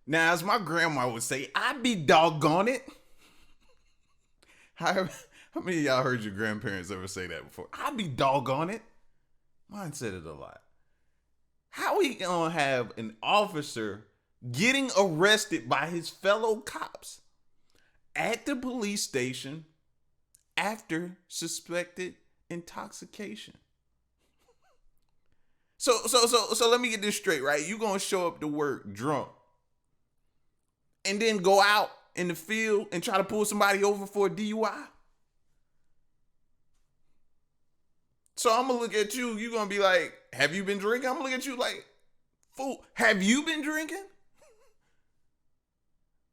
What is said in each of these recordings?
Now, as my grandma would say, I'd be doggone it. How many of y'all heard your grandparents ever say that before? I'd be doggone it. Mine said it a lot. How we gonna have an officer getting arrested by his fellow cops at the police station after suspected intoxication? So let me get this straight, right? You gonna show up to work drunk and then go out in the field and try to pull somebody over for a DUI? So I'm gonna look at you, you're gonna be like, have you been drinking? I'm gonna look at you like, fool, have you been drinking?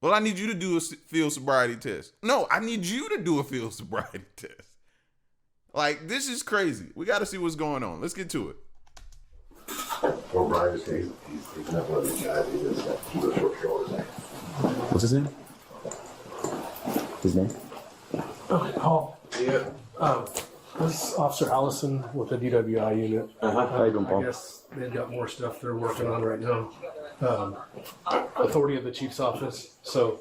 Well, I need you to do a field sobriety test. No, I need you to do a field sobriety test. Like, this is crazy. We gotta see what's going on. Let's get to it. Well, Brian is he's not one of these guys. He just got the short shoulders. What's his name? His name? Okay, Paul. Yeah. This is Officer Allison with the DWI unit. How you doing, Paul? I guess they've got more stuff they're working on right now. Authority of the chief's office. So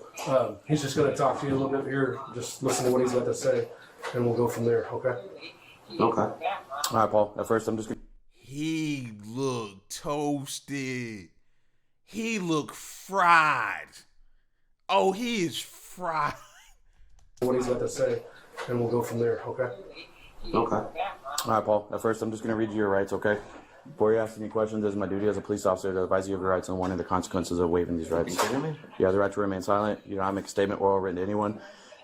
he's just going to talk to you a little bit here. Just listen to what he's got to say, and we'll go from there. Okay. Okay. All right, Paul. At first, I'm just gonna. He looked toasted. He looked fried. Oh, he is fried. What he's got to say, and we'll go from there. Okay. Okay. All right, Paul. At first, I'm just going to read you your rights, okay? Before you ask any questions, it is my duty as a police officer to advise you of your rights and warning the consequences of waiving these rights. You have the right to remain silent. You do not make a statement oral or written to anyone.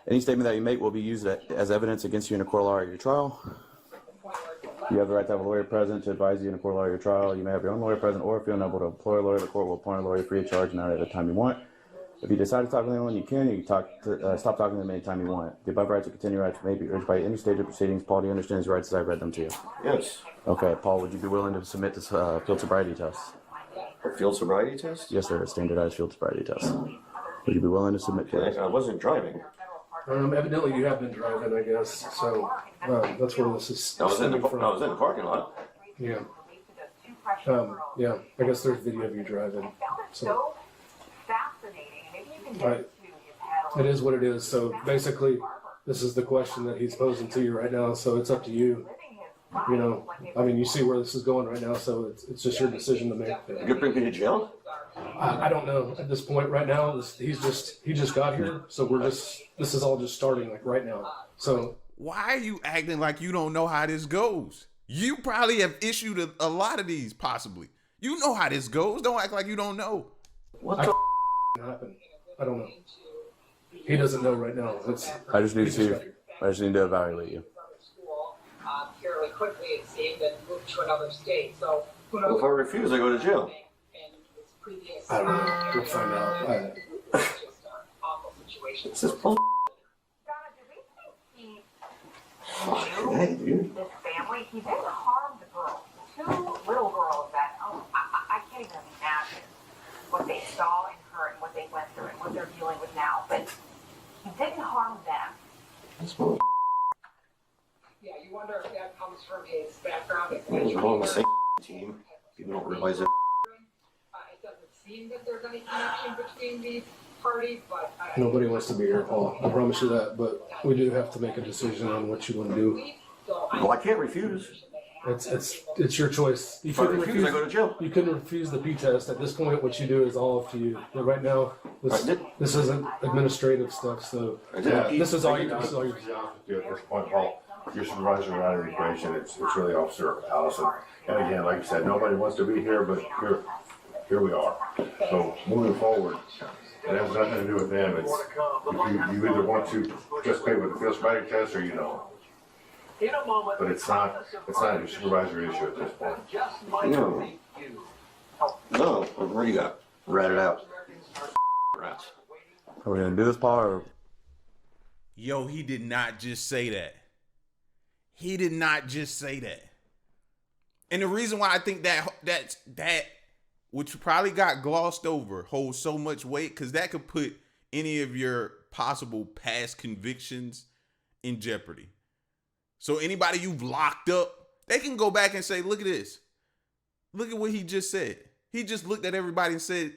Any statement that you make will be used as evidence against you in a court of law or your trial. You have the right to have a lawyer present to advise you in a court of law or your trial. You may have your own lawyer present, or if you're unable to employ a lawyer, the court will appoint a lawyer free of charge and not at the time you want. If you decide to talk to anyone, you can stop talking to them anytime you want. The above rights and continued rights may be urged by any stage of proceedings. Paul, do you understand these rights as I read them to you? Yes. Okay, Paul, would you be willing to submit this field sobriety test? A field sobriety test? Yes, sir, a standardized field sobriety test. Would you be willing to submit to it? I wasn't driving. Evidently, you have been driving, I guess. So that's where this is. I was in the from. parking lot. Yeah. Yeah. I guess there's video of you driving. So. Right. It is what it is. So basically, this is the question that he's posing to you right now. So it's up to you. You know, I mean, you see where this is going right now. So it's just your decision to make. You could bring me to jail? I don't know at this point right now. He just got here. So this is all just starting like right now. So Why are you acting like you don't know how this goes? You probably have issued a lot of these, possibly. You know how this goes. Don't act like you don't know. What the happened? I don't know. He doesn't know right now. I just need to evaluate you. Fairly quickly, it seemed, and moved to another state. So who knows? Well, if I refuse, I go to jail. I don't know. We'll find out. It's just an awful situation. This is bull. Donna, do we think he Hey, dude. this family? He didn't harm the girls. The two little girls that, I can't even imagine what they saw in her and what they went through and what they're dealing with now. But he didn't harm them. This bull. Yeah, you wonder if that comes from his background. We're all on the same team. People don't realize it. It doesn't seem that there's any connection between these parties, but Nobody wants to be here, Paul. I promise you that. But we do have to make a decision on what you want to do. Well, I can't refuse. It's your choice. You If I couldn't refuse, I go to jail. You couldn't refuse the P test. At this point, what you do is all up to you. But right now, I did. this isn't administrative stuff. So I did. this is all you. This is all you. At this point, Paul, your supervisor out of the equation. It's really Officer Allison. And again, like you said, nobody wants to be here, but here we are. So moving forward, it has nothing to do with them. It's you either want to participate with the field sobriety test or you don't. But it's not a supervisory issue at this point. No. No. What do you got? Rat it out. Rats. Are we going to do this, Paul, or? Yo, he did not just say that. He did not just say that. And the reason why I think that which probably got glossed over, holds so much weight, because that could put any of your possible past convictions in jeopardy. So anybody you've locked up, they can go back and say, look at this. Look at what he just said. He just looked at everybody and said,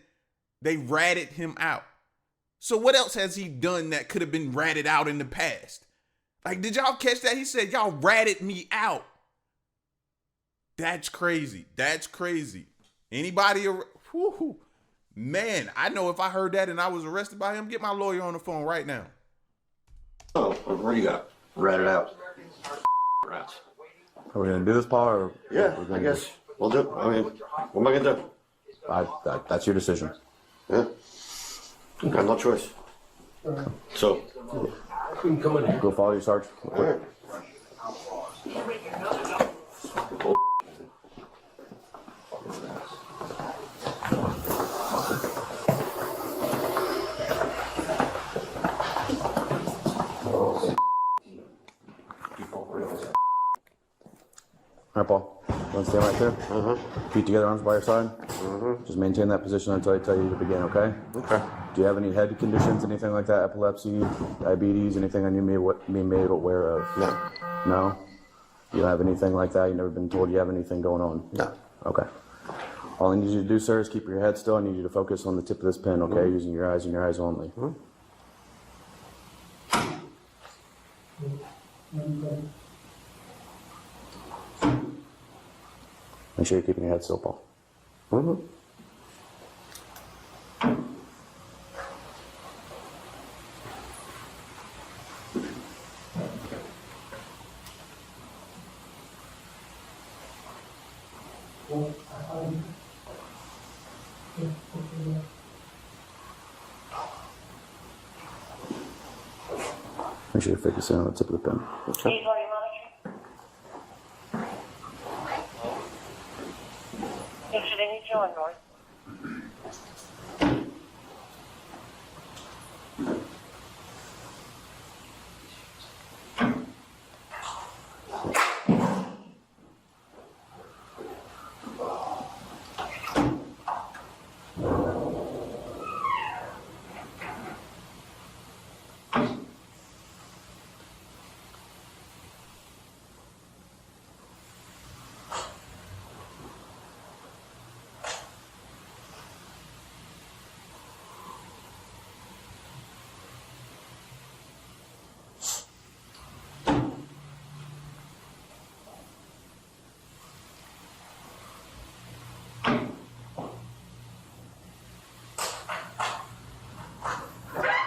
They ratted him out. So what else has he done that could have been ratted out in the past? Like, did y'all catch that? He said, y'all ratted me out. That's crazy. That's crazy. Anybody, whoo, man, I know if I heard that and I was arrested by him, get my lawyer on the phone right now. Oh, what do you got? Rat it out. Rats. Are we gonna do this, Paul? Or Yeah, we're I gonna guess we'll do it. I mean, what am I gonna do? That's your decision. Yeah. I have no choice. So, You can come in here. Go follow your sarge. all right. All right, Paul. You want to stand right there? Feet together, arms by your side. Just maintain that position until I tell you to begin, okay? Okay. Do you have any head conditions, anything like that? Epilepsy, diabetes, anything that you may be made aware of? No. No? You don't have anything like that? You've never been told you have anything going on? No. Okay. All I need you to do, sir, is keep your head still. I need you to focus on the tip of this pen, okay? Using your eyes and your eyes only. Make sure you're keeping your head still, Paul. Make sure you're focusing on the tip of the pen. Okay.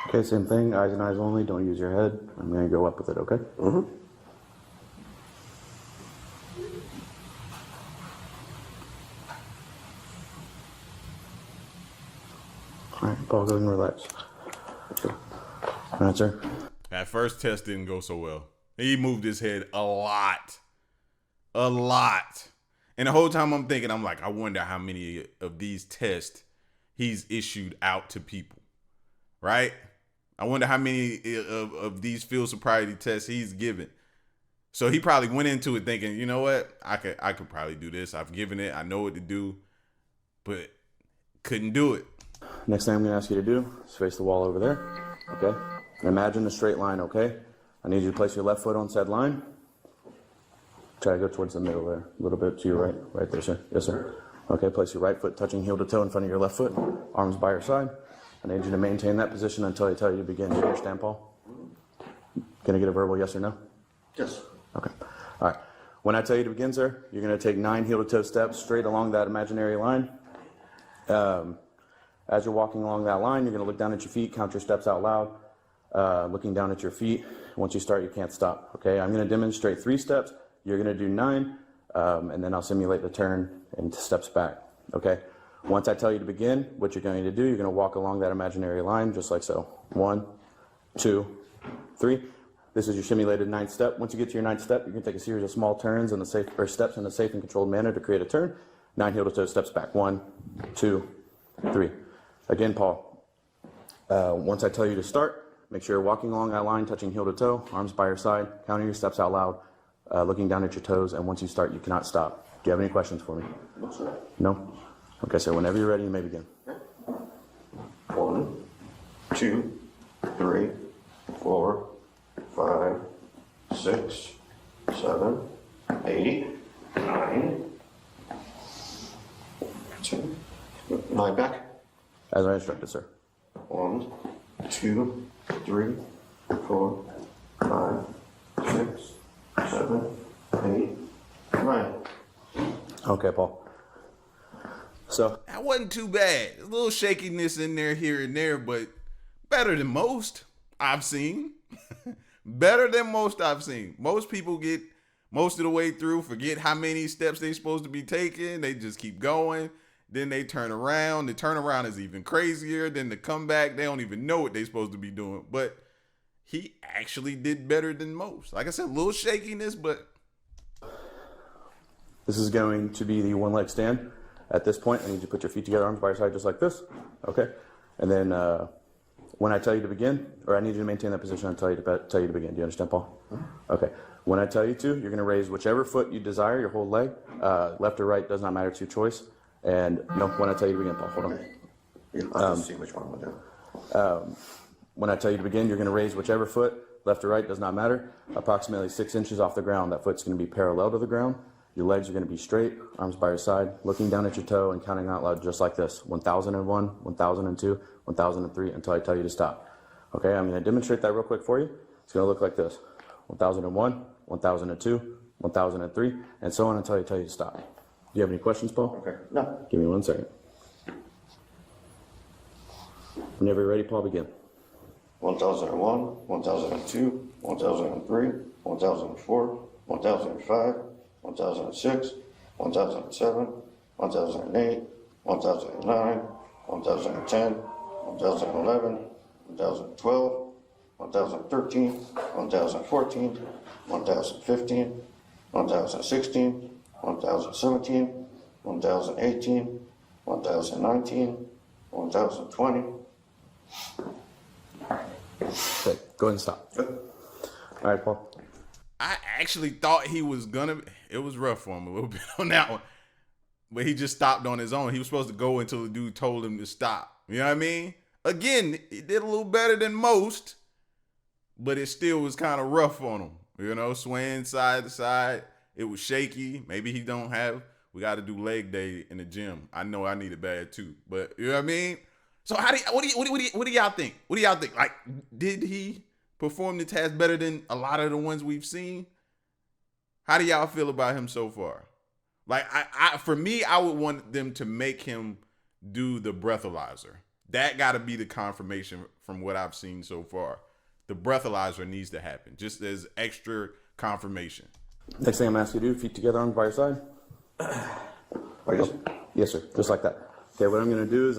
Okay, same thing. Eyes and eyes only. Don't use your head. I'm going to go up with it, okay? All right, Paul, go and relax. All right, sir. That first test didn't go so well. He moved his head a lot. A lot. And the whole time I'm thinking, I'm like, I wonder how many of these tests he's issued out to people. Right? I wonder how many of these field sobriety tests he's given. So he probably went into it thinking, you know what? I could probably do this. I've given it. I know what to do. But couldn't do it. Next thing I'm going to ask you to do is face the wall over there, okay? And imagine a straight line, okay? I need you to place your left foot on said line. Try to go towards the middle there, a little bit to your right. Right there, sir. Yes, sir. Okay, place your right foot touching heel to toe in front of your left foot. Arms by your side. I need you to maintain that position until I tell you to begin. Do you understand, Paul? Can I get a verbal yes or no? Yes. Okay. All right. When I tell you to begin, sir, you're going to take 9 heel-to-toe steps straight along that imaginary line. As you're walking along that line, you're going to look down at your feet, count your steps out loud, looking down at your feet. Once you start, you can't stop. Okay. I'm going to demonstrate 3 steps. You're going to do 9, and then I'll simulate the turn and steps back. Okay. Once I tell you to begin, what you're going to do, you're going to walk along that imaginary line just like so. 1, 2, 3. This is your simulated 9th step. Once you get to your 9th step, you're going to take a series of small turns in the safe or steps in a safe and controlled manner to create a turn. 9 heel-to-toe steps back. 1, 2, 3. Again, Paul. Once I tell you to start, make sure you're walking along that line, touching heel to toe, arms by your side, counting your steps out loud, looking down at your toes, and once you start, you cannot stop. Do you have any questions for me? No, sir. No? Okay, so whenever you're ready, you may begin. 1, 2, 3, 4, 5, 6, 7, 8, 9. 9 back. As I instructed, sir. 1, 2, 3, 4, 5, 6, 7, 8, 9. Okay, Paul. So That wasn't too bad. A little shakiness in there here and there, but better than most I've seen. Better than most I've seen. Most people get most of the way through, forget how many steps they're supposed to be taking. They just keep going. Then they turn around. The turnaround is even crazier. Then the comeback, they don't even know what they're supposed to be doing. But he actually did better than most. Like I said, a little shakiness, but. this is going to be the one leg stand. At this point, I need you to put your feet together, arms by your side, just like this. Okay? And then when I tell you to begin, or I need you to maintain that position until I tell you to begin. Do you understand, Paul? Okay. When I tell you to, you're going to raise whichever foot you desire, your whole leg. Left or right does not matter, it's your choice. And no, when I tell you to begin, Paul, hold on. I'll just see which one we'll do. When I tell you to begin, you're going to raise whichever foot, left or right, does not matter, approximately 6 inches off the ground. That foot's going to be parallel to the ground. Your legs are going to be straight, arms by your side, looking down at your toe and counting out loud just like this. 1001, 1002, 1003, until I tell you to stop. Okay, I'm going to demonstrate that real quick for you. It's going to look like this. 1001, 1002, 1003, and so on until I tell you to stop. Do you have any questions, Paul? Okay. No. Give me 1 second. Whenever you're ready, Paul, begin. 1001, 1002, 1003, 1004, 1005, 1006, 1007, 1008, 1009, 1010, 1011, 2012, 1013, 1014, 1015, 1016, 1017, 1018, 1019, 1020. Okay, go ahead and stop. All right, Paul. I actually thought he was gonna. It was rough for him a little bit on that one, but he just stopped on his own. He was supposed to go until the dude told him to stop. You know what I mean? Again, he did a little better than most, but it still was kind of rough on him. You know, swaying side to side. It was shaky. Maybe he don't have. We got to do leg day in the gym. I know I need it bad too, but you know what I mean. So what do y'all think? What do y'all think? Like, did he perform the task better than a lot of the ones we've seen? How do y'all feel about him so far? Like, for me, I would want them to make him do the breathalyzer. That got to be the confirmation from what I've seen so far. The breathalyzer needs to happen, just as extra confirmation. Next thing I'm asking you to do, feet together, arms by your side. Like this? Yes, sir. Just like that. Okay, what I'm going to do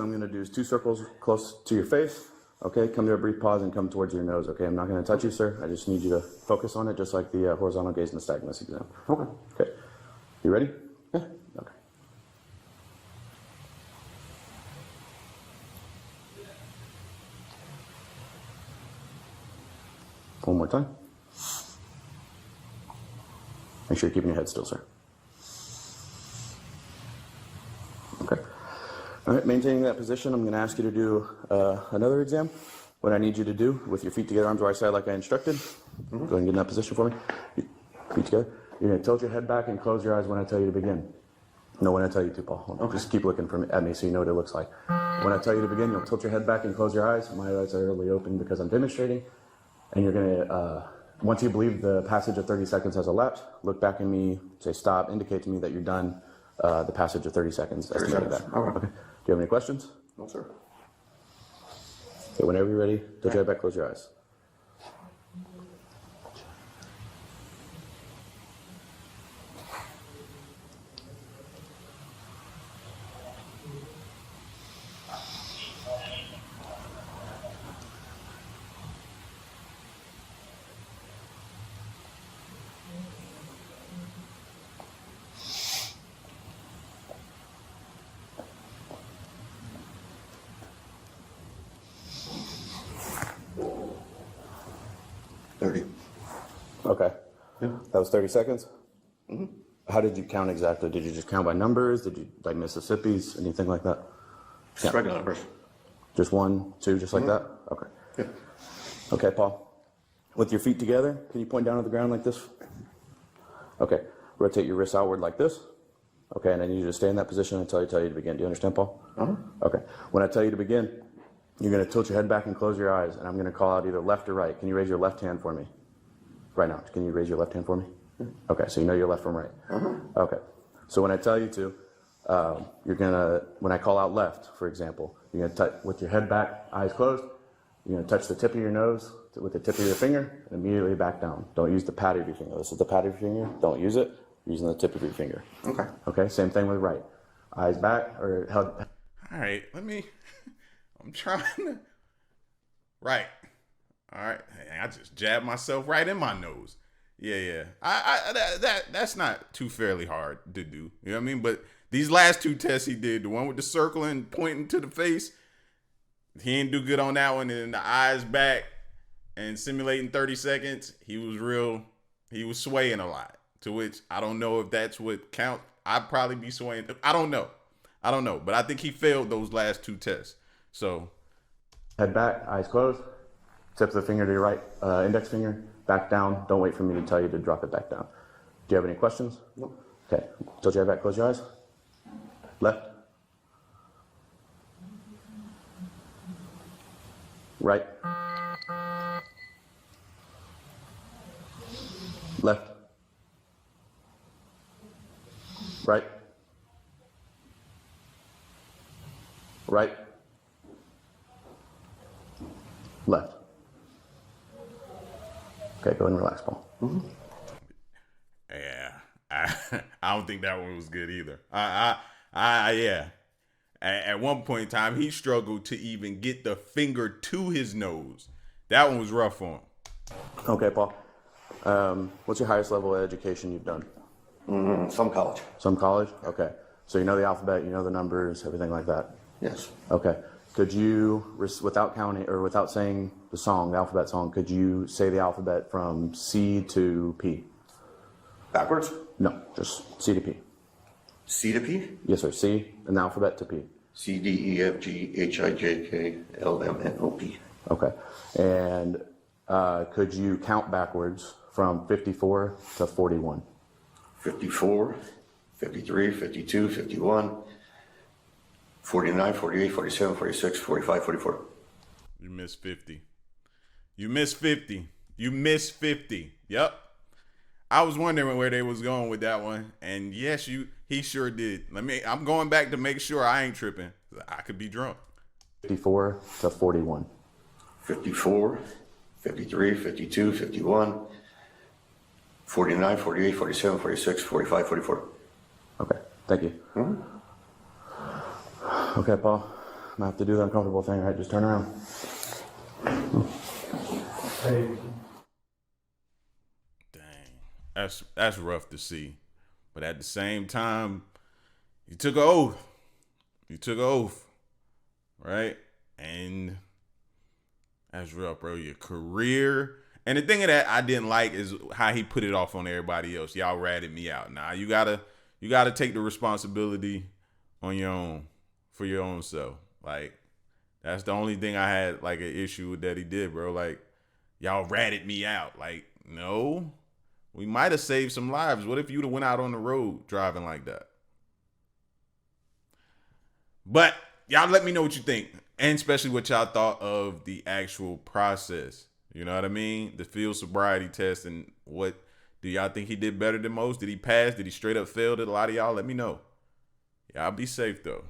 is 2 circles close to your face. Okay, come to a brief pause and come towards your nose. Okay, I'm not going to touch you, sir. I just need you to focus on it, just like the horizontal gaze nystagmus exam. Okay. Okay. You ready? Yeah. Okay. One more time. Make sure you're keeping your head still, sir. Okay. All right, maintaining that position, I'm going to ask you to do another exam. What I need you to do with your feet together, arms by your side like I instructed. Go ahead and get in that position for me. Feet together. You're going to tilt your head back and close your eyes when I tell you to begin. No, when I tell you to, Paul. Okay. Just keep looking at me so you know what it looks like. When I tell you to begin, you'll tilt your head back and close your eyes. My eyes are really open because I'm demonstrating. And you're going to, once you believe the passage of 30 seconds has elapsed, look back at me, say stop, indicate to me that you're done the passage of 30 seconds. 30 seconds. That. Okay. Do you have any questions? No, sir. Okay, whenever you're ready, tilt your head back, close your eyes. Okay. Yeah. That was 30 seconds? Mm-hmm. How did you count exactly? Did you just count by numbers? Did you, like Mississippi's, anything like that? Just regular numbers. Just 1, 2, just like that? Okay. Yeah. Okay, Paul. With your feet together, can you point down at the ground like this? Okay. Rotate your wrists outward like this. Okay, and I need you to stay in that position until I tell you to begin. Do you understand, Paul? Okay. When I tell you to begin, you're going to tilt your head back and close your eyes, and I'm going to call out either left or right. Can you raise your left hand for me? Right now. Can you raise your left hand for me? Okay, so you know your left from right. Okay. So when I tell you to, you're going to, when I call out left, for example, you're going to touch with your head back, eyes closed. You're going to touch the tip of your nose with the tip of your finger and immediately back down. Don't use the pad of your finger. This is the pad of your finger. Don't use it. You're using the tip of your finger. Okay. Okay, same thing with right. Eyes back or held. All right, I'm trying to. Right. All right. I just jabbed myself right in my nose. Yeah. That's not too fairly hard to do. You know what I mean? But these last two tests he did, the one with the circle and pointing to the face, he didn't do good on that one. And the eyes back and simulating 30 seconds, he was swaying a lot. To which I don't know if that's what counts. I'd probably be swaying. I don't know. But I think he failed those last two tests. So Head back, eyes closed. Tip of the finger to your right, index finger, back down. Don't wait for me to tell you to drop it back down. Do you have any questions? Nope. Okay, tilt your head back, close your eyes. Left. Right. Left. Right. Right. Left. Okay, go ahead and relax, Paul. yeah, I don't think that one was good either. Yeah. At one point in time, he struggled to even get the finger to his nose. That one was rough on him. Okay, Paul. What's your highest level of education you've done? Some college. Some college? Okay. So you know the alphabet, you know the numbers, everything like that? Yes. Okay. Could you, without counting or without saying the song, the alphabet song, could you say the alphabet from C to P? Backwards? No, just C to P. C to P? Yes, sir. C and the alphabet to P. C, D, E, F, G, H, I, J, K, L, M, N, O, P. Okay. And could you count backwards from 54 to 41? 54, 53, 52, 51, 49, 48, 47, 46, 45, 44. You missed 50. You missed 50. You missed 50. Yep. I was wondering where they was going with that one. And yes, he sure did. I'm going back to make sure I ain't tripping. I could be drunk. 54 to 41. 54, 53, 52, 51, 49, 48, 47, 46, 45, 44. Okay. Thank you. Okay, Paul. I'm going to have to do the uncomfortable thing, right? Just turn around. Hey, Dang. That's rough to see. But at the same time, you took an oath. You took an oath. Right? And that's rough, bro. Your career. And the thing of that I didn't like is how he put it off on everybody else. Y'all ratted me out. Nah, you gotta take the responsibility on your own, for your own self. Like, that's the only thing I had like an issue with that he did, bro. Like, y'all ratted me out. Like, no. We might have saved some lives. What if you'd have went out on the road driving like that? But y'all let me know what you think. And especially what y'all thought of the actual process. You know what I mean? The field sobriety test, and what do y'all think he did better than most? Did he pass? Did he straight up fail? Did a lot of y'all? Let me know. Y'all be safe though.